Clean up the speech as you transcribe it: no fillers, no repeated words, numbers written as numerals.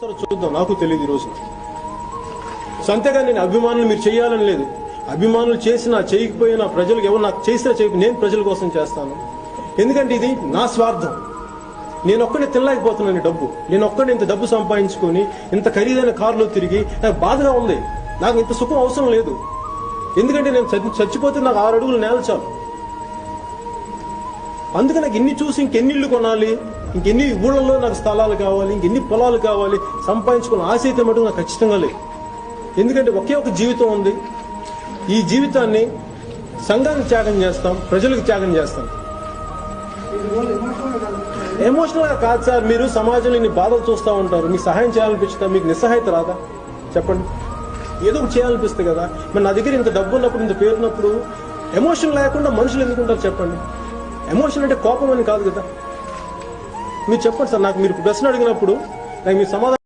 చూద్దాం, నాకు తెలియదు ఈరోజు. అంతేగా నేను అభిమానులు మీరు చేయాలని లేదు. అభిమానులు చేసినా చేయకపోయినా ప్రజలకు ఎవరు నాకు చేసినా నేను ప్రజల కోసం చేస్తాను. ఎందుకంటే ఇది నా స్వార్థం. నేను ఒక్కడే తినలేకపోతున్నాను డబ్బు. నేను ఒక్కడే ఇంత డబ్బు సంపాదించుకొని ఇంత ఖరీదైన కారులో తిరిగి నాకు బాధగా ఉంది. నాకు ఇంత సుఖం అవసరం లేదు. ఎందుకంటే నేను చచ్చిపోతే నాకు 6 అడుగులు నేల చాలు. అందుకే నాకు ఇన్ని చూసి ఇంకెన్ని ఇళ్ళు కొనాలి, ఇంకెన్ని ఊళ్ళల్లో నాకు స్థలాలు కావాలి, ఇంకెన్ని పొలాలు కావాలి, సంపాదించుకున్న ఆశ అయితే మటుకు నాకు ఖచ్చితంగా లేదు. ఎందుకంటే ఒకే ఒక జీవితం ఉంది. ఈ జీవితాన్ని సంఘానికి త్యాగం చేస్తాం, ప్రజలకు త్యాగం చేస్తాం. ఎమోషనల్ గా కాదు సార్. మీరు సమాజంలో ఇన్ని బాధలు చూస్తూ ఉంటారు, మీకు సహాయం చేయాలనిపిస్తా, మీకు నిస్సహాయత రాదా చెప్పండి? ఏదో ఒకటి చేయాలనిపిస్తుంది కదా. మరి నా దగ్గర ఇంత డబ్బు ఉన్నప్పుడు, ఇంత పేరున్నప్పుడు ఎమోషన్ లేకుండా మనుషులు ఎందుకుంటారు చెప్పండి? ఎమోషన్ అంటే కోపం అని కాదు కదా. మీరు చెప్పండి సార్, నాకు మీరు ప్రశ్న అడిగినప్పుడు నాకు మీ సమాధానం